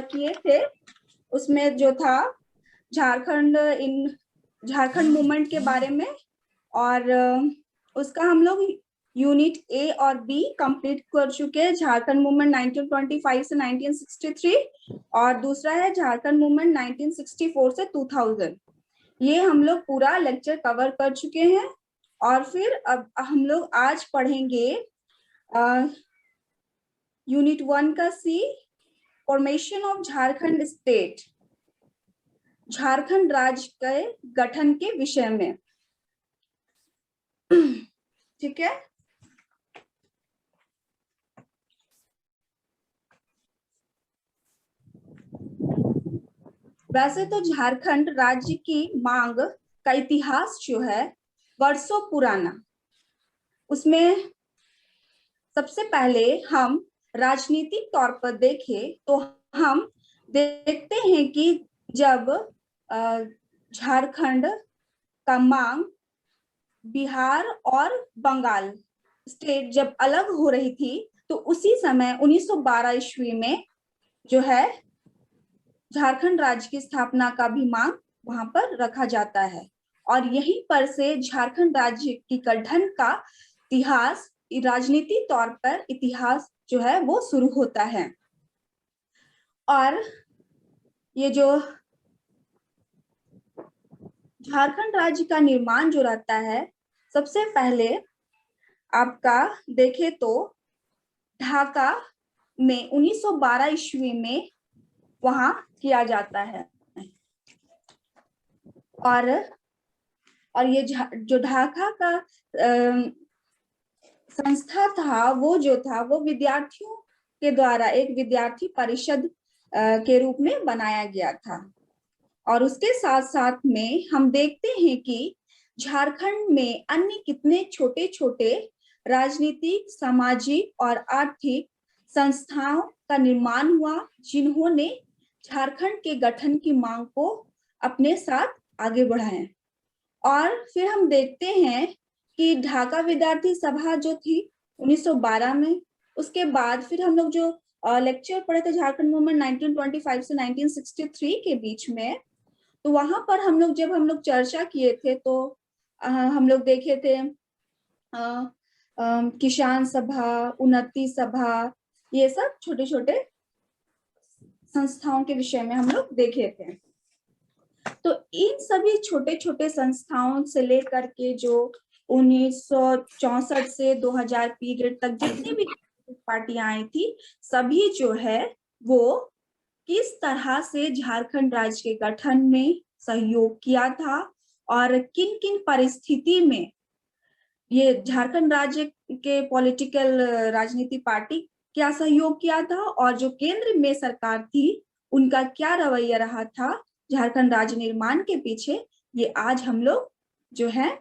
किए थे उसमें जो था झारखंड मूवमेंट के बारे में, और उसका हम लोग यूनिट ए और बी कंप्लीट कर चुके हैं। झारखंड मूवमेंट 1925 से 1963 और दूसरा है झारखंड मूवमेंट 1964 से 2000। ये हम लोग पूरा लेक्चर कवर कर चुके हैं। और फिर अब हम लोग आज पढ़ेंगे यूनिट 1 का C, formation of Jharkhand state, Jharkhand राज्य के गठन के विषय में। ठीक है। वैसे तो झारखंड राज्य की मांग का इतिहास जो है वर्षों पुराना। उसमें सबसे पहले हम राजनीतिक तौर पर देखें तो हम देखते हैं कि जब झारखंड का मांग बिहार और बंगाल स्टेट जब अलग हो रही थी, तो उसी समय 1912 ईस्वी में जो है झारखंड राज्य की स्थापना का भी मांग वहां पर रखा जाता है। और यहीं पर से झारखंड राज्य की गठन का इतिहास, राजनीतिक तौर पर इतिहास जो है वो शुरू होता है। और ये जो झारखंड राज्य का निर्माण जो रहता है, सबसे पहले आपका देखे तो ढाका में 1912 ईस्वी में वहां किया जाता है। और ये जो ढाका का संस्था था, वो जो था वो विद्यार्थियों के द्वारा एक विद्यार्थी परिषद के रूप में बनाया गया था। और उसके साथ साथ में हम देखते हैं कि झारखंड में अन्य कितने छोटे छोटे राजनीतिक, सामाजिक और आर्थिक संस्थाओं का निर्माण हुआ, जिन्होंने झारखंड के गठन की मांग को अपने साथ आगे बढ़ाया। और फिर हम देखते हैं कि ढाका विद्यार्थी सभा जो थी 1912 में, उसके बाद फिर हम लोग जो लेक्चर पढ़े थे झारखंड मूवमेंट 1925 से 1963 के बीच में, तो वहां पर जब हम लोग चर्चा किए थे तो हम लोग देखे थे किसान सभा, उन्नति सभा, ये सब छोटे छोटे संस्थाओं के विषय में हम लोग देखे थे। तो इन सभी छोटे छोटे संस्थाओं से लेकर के जो 1964 से 2000 पीरियड तक जितनी भी पार्टियां आई थी, सभी जो है वो किस तरह से झारखंड राज्य के गठन में सहयोग किया था और किन किन परिस्थिति में ये झारखंड राज्य के पॉलिटिकल राजनीति पार्टी क्या सहयोग किया था, और जो केंद्र में सरकार थी उनका क्या रवैया रहा था झारखंड राज्य निर्माण के पीछे, ये आज हम लोग जो है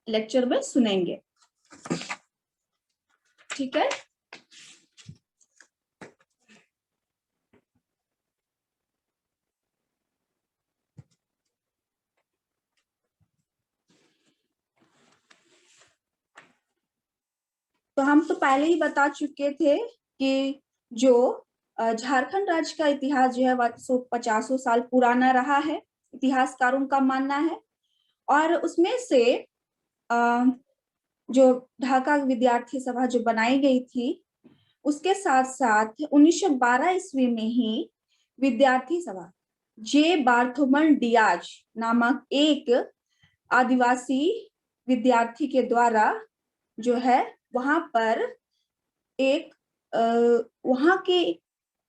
लेक्चर में सुनेंगे। ठीक है। तो हम तो पहले ही बता चुके थे कि जो झारखंड राज्य का इतिहास जो है 50 साल पुराना रहा है, इतिहासकारों का मानना है। और उसमें से जो ढाका विद्यार्थी सभा जो बनाई गई थी, उसके साथ साथ 1912 ईस्वी में ही विद्यार्थी सभा जे बार्थोमन डियाज नामक एक आदिवासी विद्यार्थी के द्वारा जो है वहां पर एक वहां के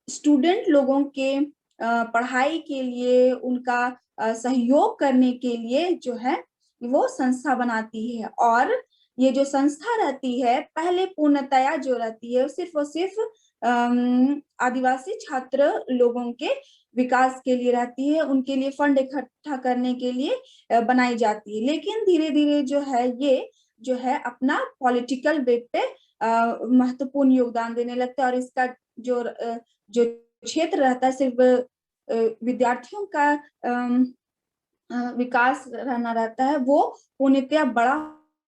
स्टूडेंट लोगों के पढ़ाई के लिए, उनका सहयोग करने के लिए जो है वो संस्था बनाती है। और ये जो संस्था रहती है पहले पूर्णतया जो रहती है सिर्फ और सिर्फ आदिवासी छात्र लोगों के विकास के लिए रहती है, उनके लिए फंड इकट्ठा करने के लिए बनाई जाती है। लेकिन धीरे धीरे जो है ये जो है अपना पॉलिटिकल वे पे महत्वपूर्ण योगदान देने लगता है। और इसका जो क्षेत्र रहता है सिर्फ विद्यार्थियों का विकास रहना रहता है, वो पूर्णतया बड़ा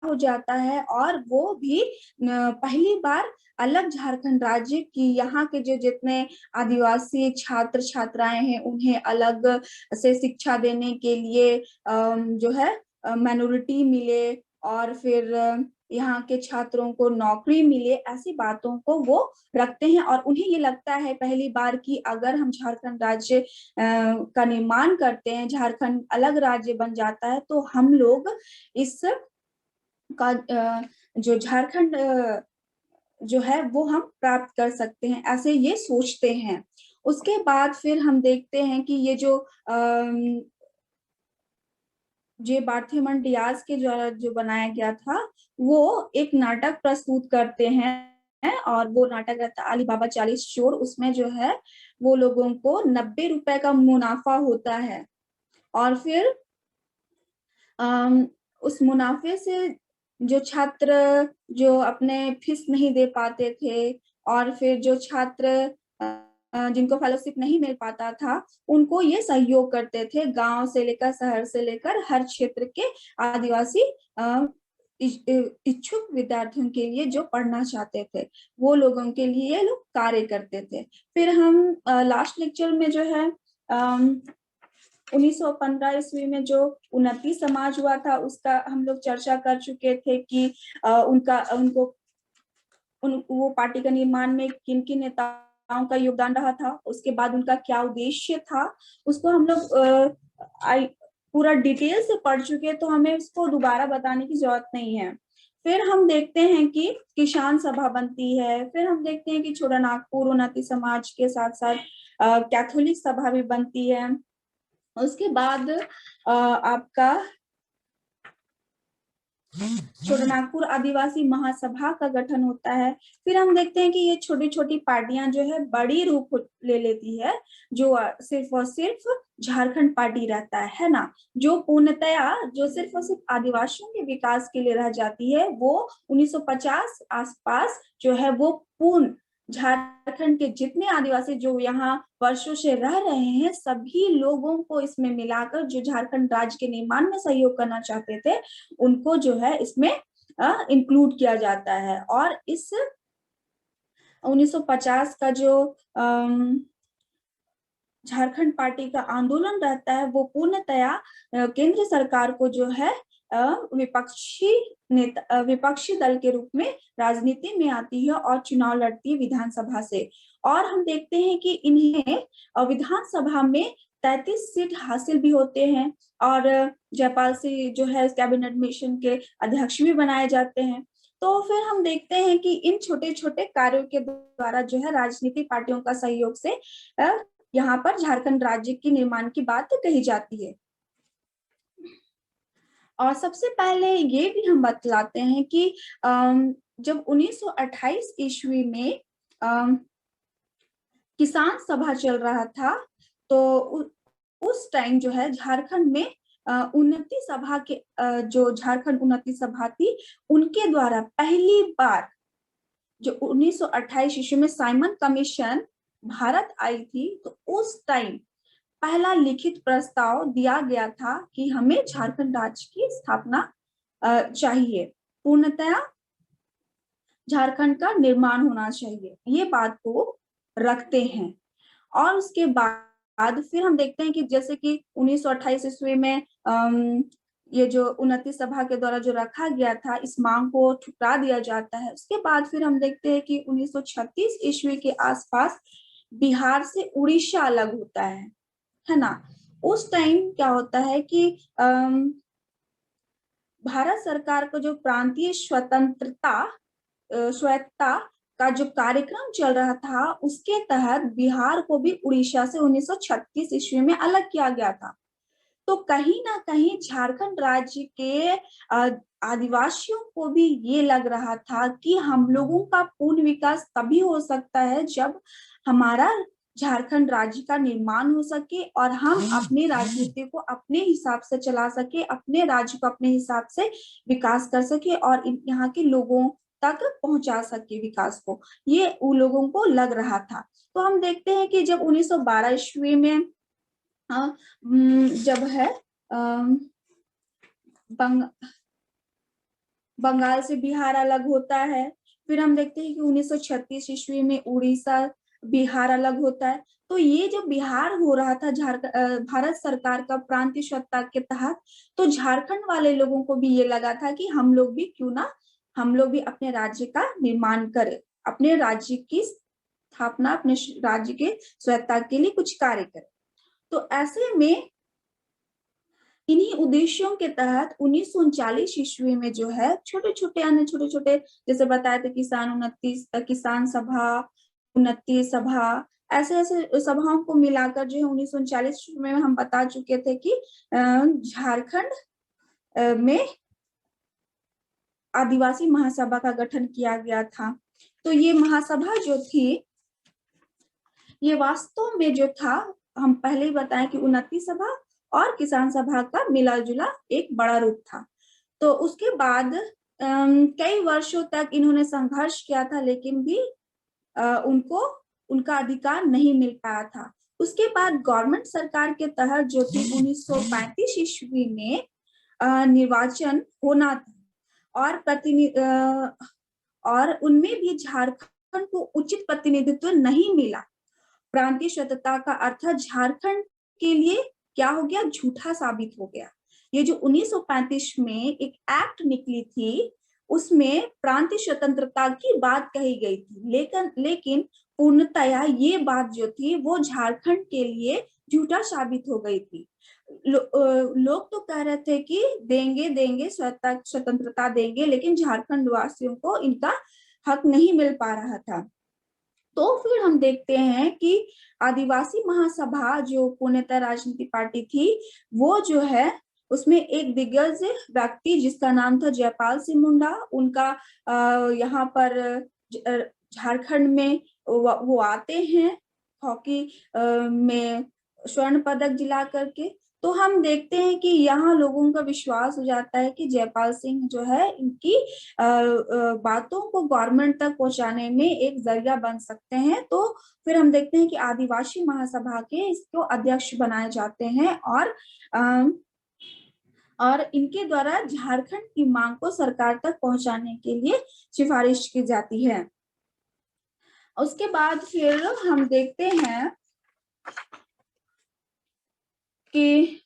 हो जाता है और वो भी पहली बार अलग झारखंड राज्य की यहाँ के जो जितने आदिवासी छात्र छात्राएं हैं उन्हें अलग से शिक्षा देने के लिए जो है माइनॉरिटी मिले और फिर यहाँ के छात्रों को नौकरी मिले, ऐसी बातों को वो रखते हैं और उन्हें ये लगता है पहली बार कि अगर हम झारखंड राज्य का निर्माण करते हैं, झारखंड अलग राज्य बन जाता है तो हम लोग इस का जो झारखंड जो है वो हम प्राप्त कर सकते हैं, ऐसे ये सोचते हैं। उसके बाद फिर हम देखते हैं कि ये जो जे बार्थीमन डियाज के द्वारा जो बनाया गया था वो एक नाटक प्रस्तुत करते हैं और वो नाटक रहता है अली बाबा 40 चोर। उसमें जो है वो लोगों को 90 रुपए का मुनाफा होता है और फिर उस मुनाफे से जो छात्र जो अपने फीस नहीं दे पाते थे और फिर जो छात्र जिनको फेलोशिप नहीं मिल पाता था उनको ये सहयोग करते थे, गांव से लेकर शहर से लेकर हर क्षेत्र के आदिवासी इच्छुक विद्यार्थियों के लिए जो पढ़ना चाहते थे वो लोगों के लिए ये लोग कार्य करते थे। फिर हम लास्ट लेक्चर में जो है 1915 ईस्वी में जो उन्नति समाज हुआ था उसका हम लोग चर्चा कर चुके थे कि वो पार्टी का निर्माण में किन किन नेताओं का योगदान रहा था, उसके बाद उनका क्या उद्देश्य था, उसको हम लोग पूरा डिटेल से पढ़ चुके तो हमें उसको दोबारा बताने की जरूरत नहीं है। फिर हम देखते हैं कि किसान सभा बनती है, फिर हम देखते हैं कि छोटा नागपुर उन्नति समाज के साथ साथ कैथोलिक सभा भी बनती है। उसके बाद आपका छोटा नागपुर आदिवासी महासभा का गठन होता है। फिर हम देखते हैं कि ये छोटी छोटी पार्टियां जो है बड़ी रूप ले लेती है, जो सिर्फ और सिर्फ झारखंड पार्टी रहता है ना, जो पूर्णतया जो सिर्फ और सिर्फ आदिवासियों के विकास के लिए रह जाती है, वो 1950 आसपास जो है वो पूर्ण झारखंड के जितने आदिवासी जो यहाँ वर्षों से रह रहे हैं सभी लोगों को इसमें मिलाकर जो झारखंड राज्य के निर्माण में सहयोग करना चाहते थे उनको जो है इसमें इंक्लूड किया जाता है। और इस 1950 का जो झारखंड पार्टी का आंदोलन रहता है वो पूर्णतया केंद्र सरकार को जो है विपक्षी दल के रूप में राजनीति में आती है और चुनाव लड़ती है विधानसभा से। और हम देखते हैं कि इन्हें विधानसभा में 33 सीट हासिल भी होते हैं और जयपाल सिंह जो है कैबिनेट मिशन के अध्यक्ष भी बनाए जाते हैं। तो फिर हम देखते हैं कि इन छोटे छोटे कार्यों के द्वारा जो है राजनीतिक पार्टियों का सहयोग से यहाँ पर झारखंड राज्य के निर्माण की बात कही जाती है। और सबसे पहले ये भी हम बतलाते हैं कि जब 1928 ईस्वी में किसान सभा चल रहा था तो उस टाइम जो है झारखंड में उन्नति सभा के जो झारखंड उन्नति सभा थी उनके द्वारा पहली बार जो 1928 ईस्वी में साइमन कमीशन भारत आई थी तो उस टाइम पहला लिखित प्रस्ताव दिया गया था कि हमें झारखंड राज्य की स्थापना चाहिए, पूर्णतया झारखंड का निर्माण होना चाहिए, ये बात को रखते हैं। और उसके बाद फिर हम देखते हैं कि जैसे कि 1928 ईस्वी में ये जो उन्नति सभा के द्वारा जो रखा गया था इस मांग को ठुकरा दिया जाता है। उसके बाद फिर हम देखते हैं कि 1936 ईस्वी के आसपास बिहार से उड़ीसा अलग होता है ना। उस टाइम क्या होता है कि भारत सरकार को जो प्रांतीय स्वायत्तता का जो कार्यक्रम चल रहा था उसके तहत बिहार को भी उड़ीसा से 1936 ईस्वी में अलग किया गया था। तो कहीं ना कहीं झारखंड राज्य के आदिवासियों को भी ये लग रहा था कि हम लोगों का पूर्ण विकास तभी हो सकता है जब हमारा झारखंड राज्य का निर्माण हो सके और हम अपने राजनीति को अपने हिसाब से चला सके, अपने राज्य को अपने हिसाब से विकास कर सके और यहाँ के लोगों तक पहुंचा सके विकास को, ये उन लोगों को लग रहा था। तो हम देखते हैं कि जब 1912 ईस्वी में जब है बंगाल से बिहार अलग होता है। फिर हम देखते हैं कि 1936 ईस्वी में उड़ीसा बिहार अलग होता है। तो ये जो बिहार हो रहा था भारत सरकार का प्रांतीय सत्ता के तहत, तो झारखंड वाले लोगों को भी ये लगा था कि हम लोग भी क्यों ना, हम लोग भी अपने राज्य का निर्माण करें, अपने राज्य की स्थापना, अपने राज्य के स्वायत्तता के लिए कुछ कार्य करें। तो ऐसे में इन्हीं उद्देश्यों के तहत 1939 ईस्वी में जो है छोटे छोटे अन्य छोटे छोटे, जैसे बताया था किसान सभा, उन्नति सभा, ऐसे ऐसे सभाओं को मिलाकर जो है 1939 में हम बता चुके थे कि झारखंड में आदिवासी महासभा का गठन किया गया था। तो ये महासभा जो थी, ये वास्तव में जो था, हम पहले ही बताएं कि उन्नति सभा और किसान सभा का मिला जुला एक बड़ा रूप था। तो उसके बाद कई वर्षों तक इन्होंने संघर्ष किया था, लेकिन भी उनको उनका अधिकार नहीं मिल पाया था। उसके बाद गवर्नमेंट सरकार के तहत जो थी 1935 ईस्वी में निर्वाचन होना था, और और उनमें भी झारखंड को उचित प्रतिनिधित्व नहीं मिला। प्रांतीय स्वतंत्रता का अर्थ झारखंड के लिए क्या हो गया, झूठा साबित हो गया। ये जो 1935 में एक एक्ट निकली थी, उसमें प्रांतीय स्वतंत्रता की बात कही गई थी, लेकिन पूर्णतया ये बात जो थी वो झारखंड के लिए झूठा साबित हो गई थी। लोग तो कह रहे थे कि देंगे देंगे स्वतंत्रता देंगे, लेकिन झारखंड वासियों को इनका हक नहीं मिल पा रहा था। तो फिर हम देखते हैं कि आदिवासी महासभा जो पूर्णतः राजनीति पार्टी थी, वो जो है उसमें एक दिग्गज व्यक्ति जिसका नाम था जयपाल सिंह मुंडा, उनका यहाँ पर झारखंड में वो आते हैं हॉकी में स्वर्ण पदक दिला करके। तो हम देखते हैं कि यहाँ लोगों का विश्वास हो जाता है कि जयपाल सिंह जो है इनकी बातों को गवर्नमेंट तक पहुंचाने में एक जरिया बन सकते हैं। तो फिर हम देखते हैं कि आदिवासी महासभा के इसको अध्यक्ष बनाए जाते हैं, और इनके द्वारा झारखंड की मांग को सरकार तक पहुंचाने के लिए सिफारिश की जाती है। उसके बाद फिर हम देखते हैं कि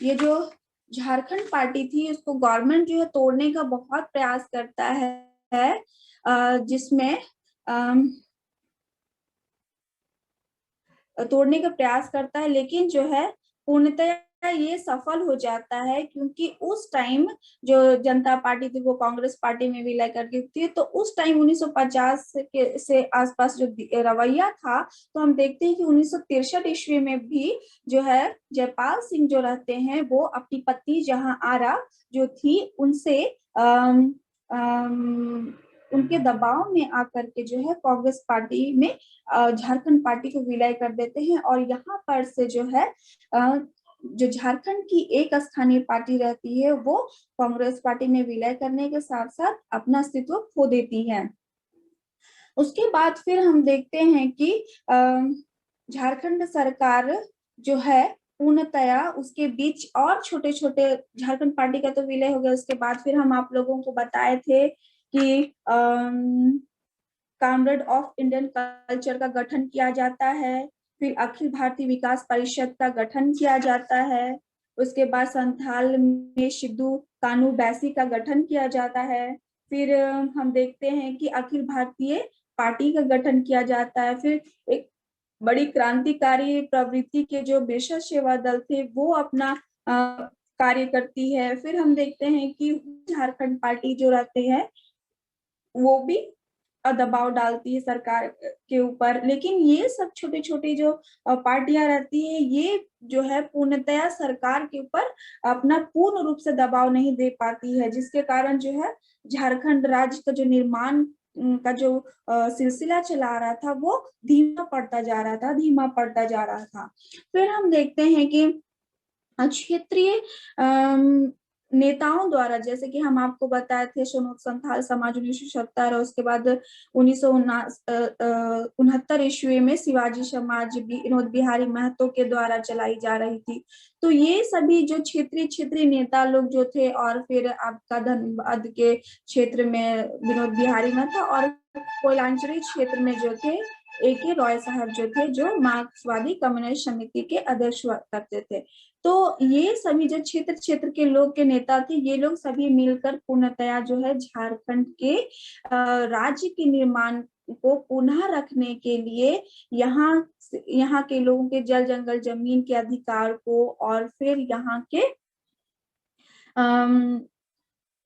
ये जो झारखंड पार्टी थी उसको गवर्नमेंट जो है तोड़ने का बहुत प्रयास करता है, जिसमें तोड़ने का प्रयास करता है, लेकिन जो है पूर्णतः ये सफल हो जाता है, क्योंकि उस टाइम जो जनता पार्टी थी वो कांग्रेस पार्टी में विलय कर गई थी। तो उस टाइम 1950 से आसपास जो रवैया था, तो हम देखते हैं कि 1963 ईस्वी में भी जो है जयपाल सिंह जो रहते हैं वो अपनी पत्नी जहां आरा जो थी उनसे उनके दबाव में आकर के जो है कांग्रेस पार्टी में झारखंड पार्टी को विलय कर देते हैं, और यहाँ पर से जो है जो झारखंड की एक स्थानीय पार्टी रहती है वो कांग्रेस पार्टी में विलय करने के साथ साथ अपना अस्तित्व खो देती है। उसके बाद फिर हम देखते हैं कि झारखंड सरकार जो है पूर्णतया उसके बीच और छोटे छोटे, झारखंड पार्टी का तो विलय हो गया, उसके बाद फिर हम आप लोगों को बताए थे कि कामरेड ऑफ इंडियन कल्चर का गठन किया जाता है, फिर अखिल भारतीय विकास परिषद का गठन किया जाता है, उसके बाद संथाल में सिद्धू कानू बैसी का गठन किया जाता है, फिर हम देखते हैं कि अखिल भारतीय पार्टी का गठन किया जाता है, फिर एक बड़ी क्रांतिकारी प्रवृत्ति के जो बेशा सेवा दल थे वो अपना कार्य करती है, फिर हम देखते हैं कि झारखंड पार्टी जो रहते हैं वो भी दबाव डालती है सरकार के ऊपर। लेकिन ये सब छोटी छोटी जो पार्टियां रहती है ये जो है पूर्णतया सरकार के ऊपर अपना पूर्ण रूप से दबाव नहीं दे पाती है, जिसके कारण जो है झारखंड राज्य का जो निर्माण का जो सिलसिला चला रहा था वो धीमा पड़ता जा रहा था। फिर हम देखते हैं कि क्षेत्रीय नेताओं द्वारा, जैसे कि हम आपको बताए थे सोनोत्सव संथाल समाज 1970, और उसके बाद 1969 ईस्वी में शिवाजी समाज विनोद बिहारी महतो के द्वारा चलाई जा रही थी। तो ये सभी जो क्षेत्रीय क्षेत्रीय नेता लोग जो थे, और फिर आपका धनबाद के क्षेत्र में विनोद बिहारी महतो, और कोयलांचली क्षेत्र में जो थे A.K. रॉय साहब जो थे, जो मार्क्सवादी कम्युनिस्ट समिति के अध्यक्ष हुआ करते थे। तो ये सभी जो क्षेत्र क्षेत्र के लोग के नेता थे, ये लोग सभी मिलकर पूर्णतया जो है झारखंड के राज्य के निर्माण को पुनः रखने के लिए यहाँ के लोगों के जल जंगल जमीन के अधिकार को, और फिर यहाँ के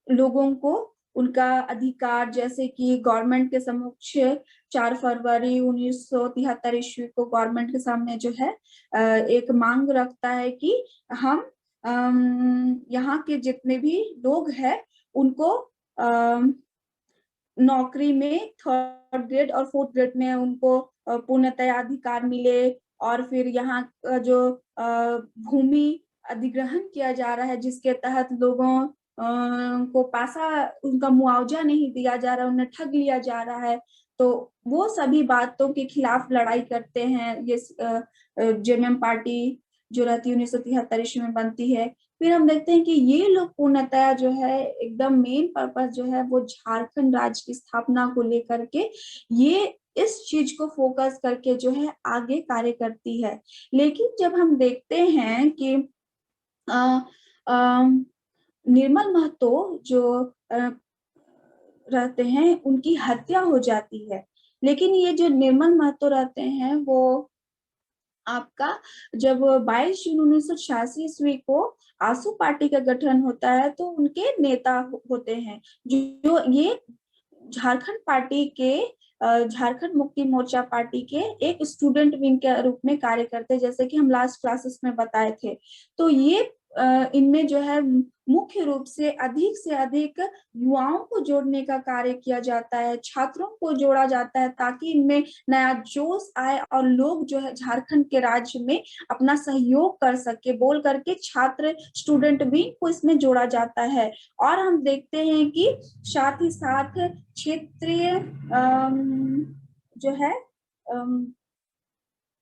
लोगों को उनका अधिकार, जैसे कि गवर्नमेंट के समक्ष 4 फरवरी 1973 ईस्वी को गवर्नमेंट के सामने जो है एक मांग रखता है कि हम यहाँ के जितने भी लोग हैं उनको नौकरी में 3rd ग्रेड और 4th ग्रेड में उनको पूर्णतया अधिकार मिले, और फिर यहाँ जो भूमि अधिग्रहण किया जा रहा है, जिसके तहत लोगों को पासा उनका मुआवजा नहीं दिया जा रहा, उन्हें ठग लिया जा रहा है। तो वो सभी बातों के खिलाफ लड़ाई करते हैं ये जेएमएम पार्टी जो रहती है 1973 ईस्वी में बनती है। फिर हम देखते हैं कि ये लोग पूर्णतया जो है एकदम मेन पर्पस जो है वो झारखंड राज्य की स्थापना को लेकर के ये इस चीज को फोकस करके जो है आगे कार्य करती है। लेकिन जब हम देखते हैं कि निर्मल महतो जो रहते हैं उनकी हत्या हो जाती है। लेकिन ये जो निर्मल महतो रहते हैं वो आपका जब 22 जून 1986 ईस्वी को आसू पार्टी का गठन होता है तो उनके नेता होते हैं जो ये झारखंड पार्टी के झारखंड मुक्ति मोर्चा पार्टी के एक स्टूडेंट विंग के रूप में कार्य करते हैं, जैसे कि हम लास्ट क्लासेस में बताए थे। तो ये इनमें जो है मुख्य रूप से अधिक युवाओं को जोड़ने का कार्य किया जाता है, छात्रों को जोड़ा जाता है, ताकि इनमें नया जोश आए और लोग जो है झारखंड के राज्य में अपना सहयोग कर सके बोल करके छात्र स्टूडेंट विंग को इसमें जोड़ा जाता है। और हम देखते हैं कि साथ ही साथ क्षेत्रीय जो है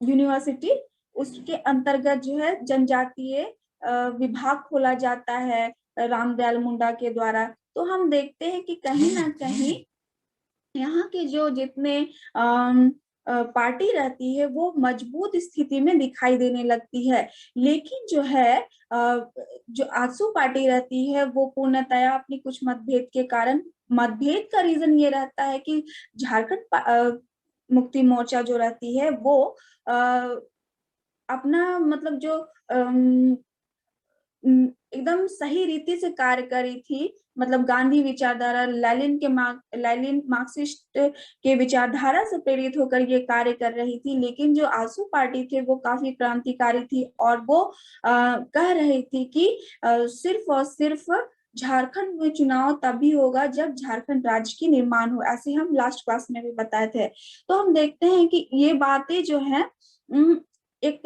यूनिवर्सिटी उसके अंतर्गत जो है जनजातीय विभाग खोला जाता है रामदयाल मुंडा के द्वारा। तो हम देखते हैं कि कहीं ना कहीं यहाँ के जो जितने पार्टी रहती है वो मजबूत स्थिति में दिखाई देने लगती है। लेकिन जो है जो आसू पार्टी रहती है वो पूर्णतया अपनी कुछ मतभेद के कारण, मतभेद का रीजन ये रहता है कि झारखंड मुक्ति मोर्चा जो रहती है वो अपना मतलब जो एकदम सही रीति से कार्य करी थी, मतलब गांधी विचारधारा लैलिन मार्क्सिस्ट के विचारधारा से प्रेरित होकर ये कार्य कर रही थी। लेकिन जो आसू पार्टी थे वो काफी क्रांतिकारी थी और वो कह रही थी कि सिर्फ और सिर्फ झारखंड में चुनाव तभी होगा जब झारखंड राज्य की निर्माण हो, ऐसे हम लास्ट क्लास में भी बताए थे। तो हम देखते हैं कि ये बातें जो है एक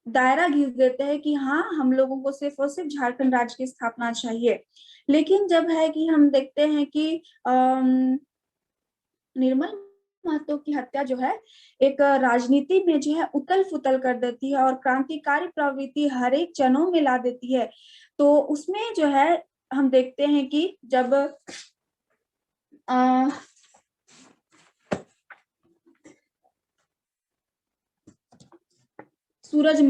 दायरा घिस देते हैं कि हाँ हम लोगों को सिर्फ और सिर्फ झारखंड राज्य की स्थापना चाहिए। लेकिन जब है कि हम देखते हैं कि निर्मल महतो की हत्या जो है एक राजनीति में जो है उथल पुथल कर देती है और क्रांतिकारी प्रवृत्ति हर एक जनों में ला देती है। तो उसमें जो है हम देखते हैं कि जब सूरज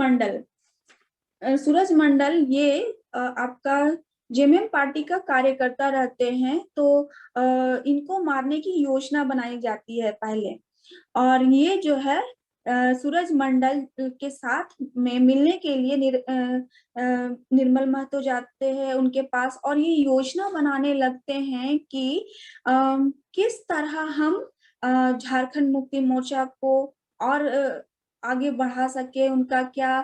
मंडल ये आपका जेएमएम पार्टी का कार्यकर्ता रहते हैं। तो इनको मारने की योजना बनाई जाती है पहले, और ये जो है सूरज मंडल के साथ में मिलने के लिए निर्मल महतो जाते हैं उनके पास, और ये योजना बनाने लगते हैं कि किस तरह हम झारखंड मुक्ति मोर्चा को और आगे बढ़ा सके, उनका क्या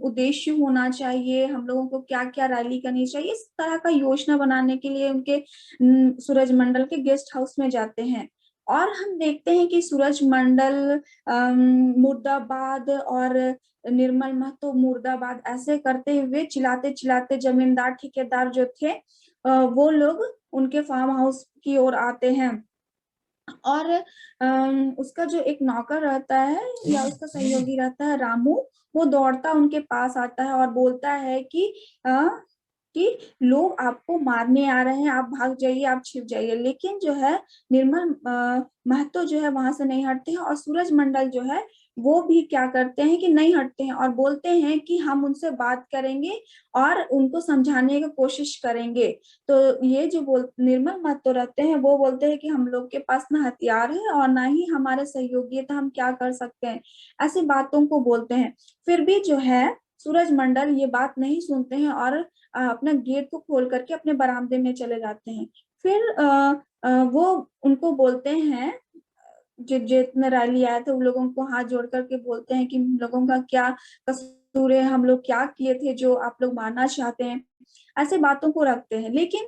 उद्देश्य होना चाहिए, हम लोगों को क्या क्या रैली करनी चाहिए, इस तरह का योजना बनाने के लिए उनके सूरज मंडल के गेस्ट हाउस में जाते हैं। और हम देखते हैं कि सूरज मंडल मुर्दाबाद और निर्मल महतो मुर्दाबाद ऐसे करते हुए चिल्लाते चिल्लाते जमींदार ठेकेदार जो थे वो लोग उनके फार्म हाउस की ओर आते हैं। और उसका जो एक नौकर रहता है या उसका सहयोगी रहता है रामू, वो दौड़ता उनके पास आता है और बोलता है कि लोग आपको मारने आ रहे हैं, आप भाग जाइए, आप छिप जाइए। लेकिन जो है निर्मल महतो जो है वहां से नहीं हटते हैं, और सूरज मंडल जो है वो भी क्या करते हैं कि नहीं हटते हैं और बोलते हैं कि हम उनसे बात करेंगे और उनको समझाने की कोशिश करेंगे। तो ये जो निर्मल महतो रहते हैं वो बोलते हैं कि हम लोग के पास ना हथियार है और ना ही हमारे सहयोगी है, तो हम क्या कर सकते हैं, ऐसी बातों को बोलते हैं। फिर भी जो है सूरज मंडल ये बात नहीं सुनते हैं और अपना गेट को खोल करके अपने बरामदे में चले जाते हैं। फिर वो उनको बोलते हैं, जो जितने रैली आए थे उन लोगों को हाथ जोड़ करके बोलते हैं कि हम लोगों का क्या कसूर है, हम लोग क्या किए थे जो आप लोग मारना चाहते हैं, ऐसे बातों को रखते हैं। लेकिन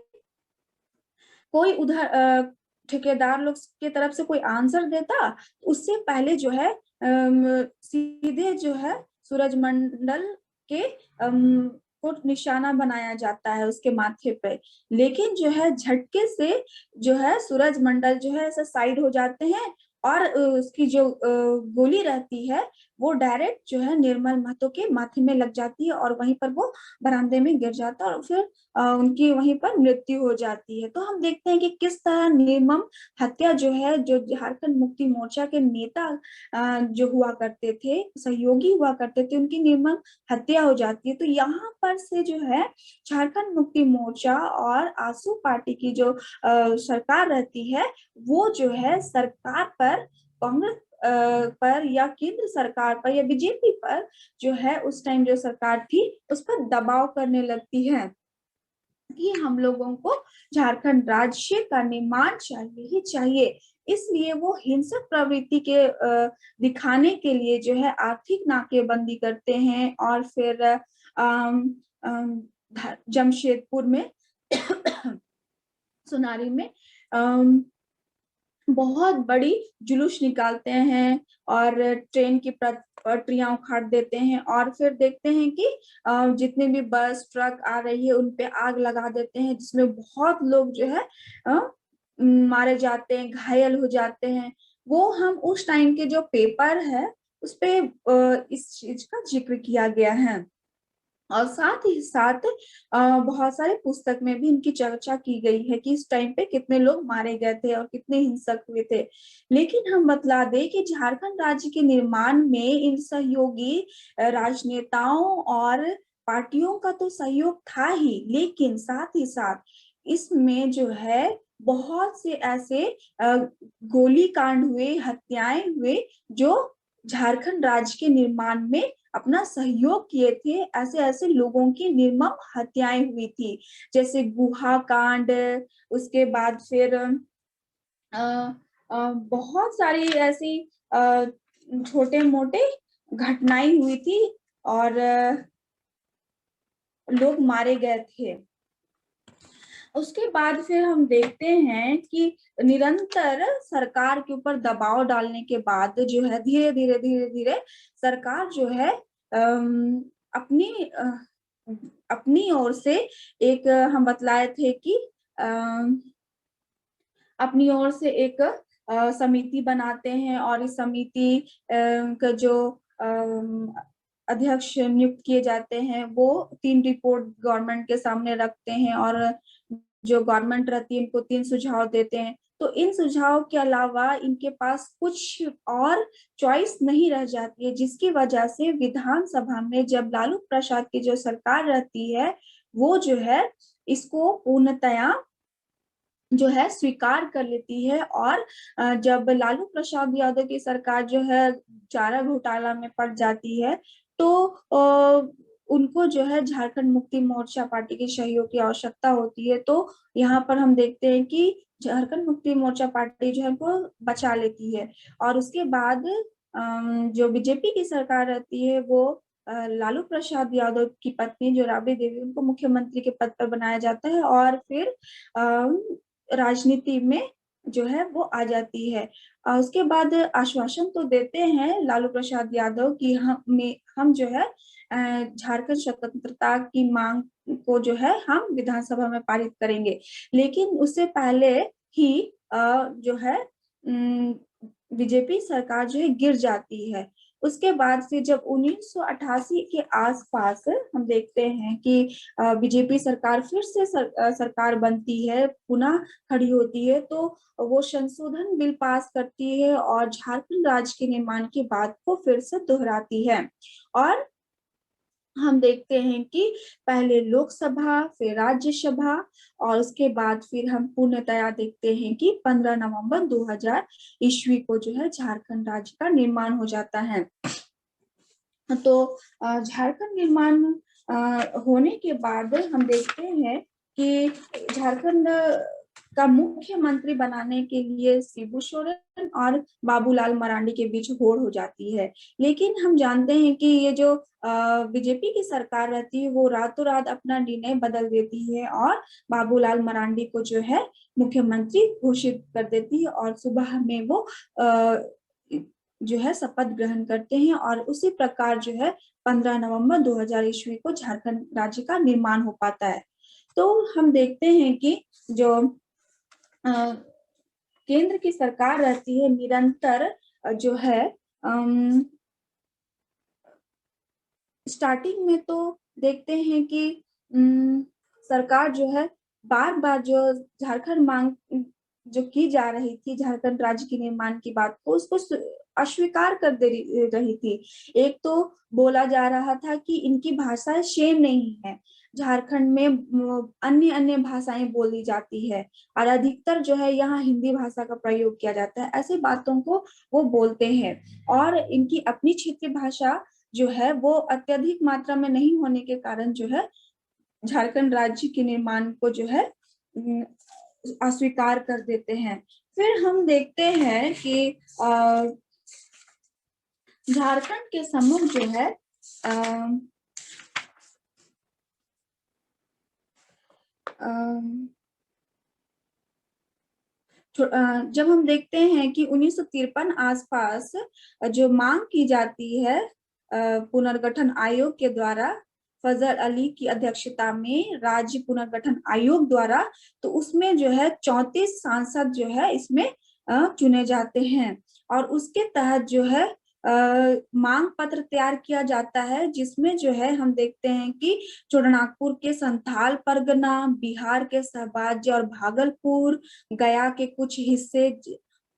कोई उधर ठेकेदार लोग की तरफ से कोई आंसर देता, उससे पहले जो है सीधे जो है सूरज मंडल के को निशाना बनाया जाता है उसके माथे पे। लेकिन जो है झटके से जो है सूरज मंडल जो है ऐसा साइड हो जाते हैं, और उसकी जो गोली रहती है वो डायरेक्ट जो है निर्मल महतो के माथे में लग जाती है और वहीं पर वो बरामदे में गिर जाता है और फिर उनकी वहीं पर मृत्यु हो जाती है। तो हम देखते हैं कि किस तरह निर्मम हत्या जो है, जो झारखंड मुक्ति मोर्चा के नेता जो हुआ करते थे, सहयोगी हुआ करते थे, उनकी निर्मम हत्या हो जाती है। तो यहाँ पर से जो है झारखंड मुक्ति मोर्चा और आसू पार्टी की जो सरकार रहती है, वो जो है सरकार पर, कांग्रेस पर या केंद्र सरकार पर या बीजेपी पर जो है उस टाइम जो सरकार थी उस पर दबाव करने लगती है कि हम लोगों को झारखंड राज्य का निर्माण चाहिए ही चाहिए। इसलिए वो हिंसक प्रवृत्ति के दिखाने के लिए जो है आर्थिक नाकेबंदी करते हैं, और फिर जमशेदपुर में सुनारी में बहुत बड़ी जुलूस निकालते हैं और ट्रेन की पटरियां उखाड़ देते हैं, और फिर देखते हैं कि जितने भी बस ट्रक आ रही है उन पे आग लगा देते हैं, जिसमें बहुत लोग जो है मारे जाते हैं, घायल हो जाते हैं। वो हम उस टाइम के जो पेपर है उस पे इस चीज का जिक्र किया गया है, और साथ ही साथ बहुत सारे पुस्तक में भी इनकी चर्चा की गई है कि इस टाइम पे कितने लोग मारे गए थे और कितने हिंसक हुए थे। लेकिन हम बतला दें कि झारखंड राज्य के निर्माण में इन सहयोगी राजनेताओं और पार्टियों का तो सहयोग था ही, लेकिन साथ ही साथ इसमें जो है बहुत से ऐसे गोली कांड हुए, हत्याएं हुए, जो झारखंड राज्य के निर्माण में अपना सहयोग किए थे। ऐसे ऐसे लोगों की निर्मम हत्याएं हुई थी, जैसे गुहा कांड, उसके बाद फिर बहुत सारी ऐसी छोटे मोटे घटनाएं हुई थी, और लोग मारे गए थे। उसके बाद फिर हम देखते हैं कि निरंतर सरकार के ऊपर दबाव डालने के बाद जो है धीरे धीरे सरकार जो है अपनी अपनी ओर से एक हम बतलाए थे कि अपनी ओर से एक समिति बनाते हैं, और इस समिति का जो अध्यक्ष नियुक्त किए जाते हैं वो 3 रिपोर्ट गवर्नमेंट के सामने रखते हैं, और जो गवर्नमेंट रहती है इनको 3 सुझाव देते हैं। तो इन सुझाव के अलावा इनके पास कुछ और चॉइस नहीं रह जाती है, जिसकी वजह से विधानसभा में जब लालू प्रसाद की जो सरकार रहती है वो जो है इसको पूर्णतया जो है स्वीकार कर लेती है। और जब लालू प्रसाद यादव की सरकार जो है चारा घोटाला में पड़ जाती है, तो उनको जो है झारखंड मुक्ति मोर्चा पार्टी के सहयोग की आवश्यकता होती है। तो यहाँ पर हम देखते हैं कि झारखंड मुक्ति मोर्चा पार्टी जो है उनको बचा लेती है, और उसके बाद जो बीजेपी की सरकार रहती है वो लालू प्रसाद यादव की पत्नी जो राबड़ी देवी, उनको मुख्यमंत्री के पद पर बनाया जाता है, और फिर राजनीति में जो है वो आ जाती है। उसके बाद आश्वासन तो देते हैं लालू प्रसाद यादव कि हम जो है झारखंड स्वतंत्रता की मांग को जो है हम विधानसभा में पारित करेंगे, लेकिन उससे पहले ही जो है बीजेपी सरकार जो है गिर जाती है। उसके बाद फिर जब 1988 के आसपास हम देखते हैं कि बीजेपी सरकार फिर से सरकार बनती है, पुनः खड़ी होती है, तो वो संशोधन बिल पास करती है और झारखंड राज्य के निर्माण की बात को फिर से दोहराती है। और हम देखते हैं कि पहले लोकसभा, फिर राज्यसभा, और उसके बाद फिर हम पूर्णतया देखते हैं कि 15 नवंबर 2000 ईस्वी को जो है झारखंड राज्य का निर्माण हो जाता है। तो झारखंड निर्माण होने के बाद हम देखते हैं कि झारखंड का मुख्यमंत्री बनाने के लिए शिबू सोरेन और बाबूलाल मरांडी के बीच होड़ हो जाती है। लेकिन हम जानते हैं कि ये जो बीजेपी की सरकार रहती है वो रातों रात अपना निर्णय बदल देती है और बाबूलाल मरांडी को जो है मुख्यमंत्री घोषित कर देती है, और सुबह में वो जो है शपथ ग्रहण करते हैं, और उसी प्रकार जो है 15 नवंबर 2000 ईस्वी को झारखंड राज्य का निर्माण हो पाता है। तो हम देखते हैं कि जो केंद्र की सरकार रहती है निरंतर जो है स्टार्टिंग में तो देखते हैं कि सरकार जो है बार बार जो झारखंड मांग जो की जा रही थी, झारखंड राज्य के निर्माण की बात को, उसको अस्वीकार कर दे रही थी। एक तो बोला जा रहा था कि इनकी भाषा सेम नहीं है, झारखंड में अन्य अन्य भाषाएं बोली जाती है और अधिकतर जो है यहाँ हिंदी भाषा का प्रयोग किया जाता है, ऐसे बातों को वो बोलते हैं। और इनकी अपनी क्षेत्रीय भाषा जो है वो अत्यधिक मात्रा में नहीं होने के कारण जो है झारखंड राज्य के निर्माण को जो है अस्वीकार कर देते हैं। फिर हम देखते हैं कि झारखंड के सम्मुख जो है जब हम देखते हैं कि 1953 आसपास जो मांग की जाती है पुनर्गठन आयोग के द्वारा, फजल अली की अध्यक्षता में राज्य पुनर्गठन आयोग द्वारा, तो उसमें जो है 34 सांसद जो है इसमें चुने जाते हैं, और उसके तहत जो है मांग पत्र तैयार किया जाता है, जिसमें जो है हम देखते हैं कि छोटानागपुर के संथाल परगना, बिहार के शहबाज और भागलपुर, गया के कुछ हिस्से,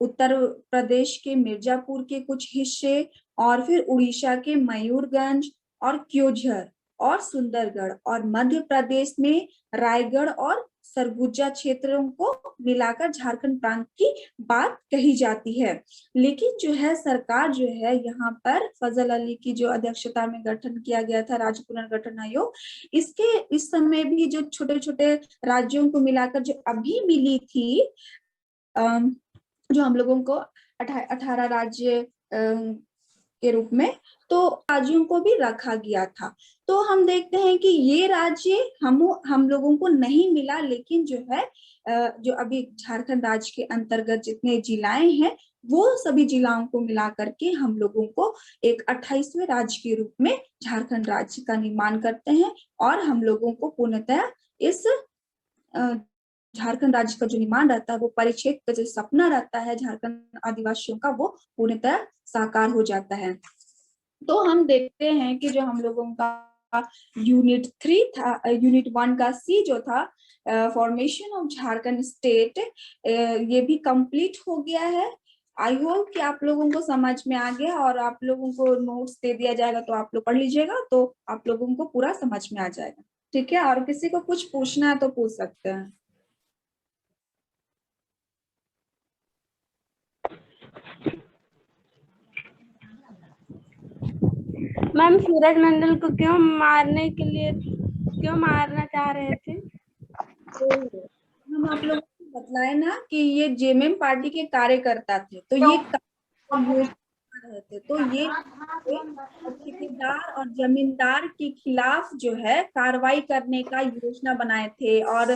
उत्तर प्रदेश के मिर्जापुर के कुछ हिस्से, और फिर उड़ीसा के मयूरगंज और क्योंझर और सुंदरगढ़, और मध्य प्रदेश में रायगढ़ और सरगुजा क्षेत्रों को मिलाकर झारखंड प्रांत की बात कही जाती है। लेकिन जो है सरकार जो है यहाँ पर फजल अली की जो अध्यक्षता में गठन किया गया था राज्य पुनर्गठन आयोग, इसके इस समय भी जो छोटे छोटे राज्यों को मिलाकर जो अभी मिली थी, जो हम लोगों को 18 राज्य के रूप में, तो राज्यों को भी रखा गया था। तो हम देखते हैं कि ये राज्य हम लोगों को नहीं मिला, लेकिन जो है जो अभी झारखंड राज्य के अंतर्गत जितने जिलाएं हैं वो सभी जिलाओं को मिला करके हम लोगों को एक 28वें राज्य के रूप में झारखंड राज्य का निर्माण करते हैं, और हम लोगों को पूर्णतः इस झारखंड राज्य का जो निर्माण रहता है, वो परिक्षेत्र का जो सपना रहता है झारखंड आदिवासियों का, वो पूर्णतः साकार हो जाता है। तो हम देखते हैं कि जो हम लोगों का यूनिट 3 था, यूनिट 1 का सी जो था, फॉर्मेशन ऑफ झारखंड स्टेट, ये भी कंप्लीट हो गया है। आई होप कि आप लोगों को समझ में आ गया, और आप लोगों को नोट्स दे दिया जाएगा तो आप लोग पढ़ लीजिएगा, तो आप लोगों को पूरा समझ में आ जाएगा। ठीक है, और किसी को कुछ पूछना है तो पूछ सकते हैं। मैम सूरज मंडल को क्यों मारना चाह रहे थे? तो हम आप लोगों को बतलाए ना कि ये जेएमएम पार्टी के कार्यकर्ता थे, तो ये योजना रहे थे, तो ये ठेकेदार और जमींदार के खिलाफ जो है कार्रवाई करने का योजना बनाए थे, और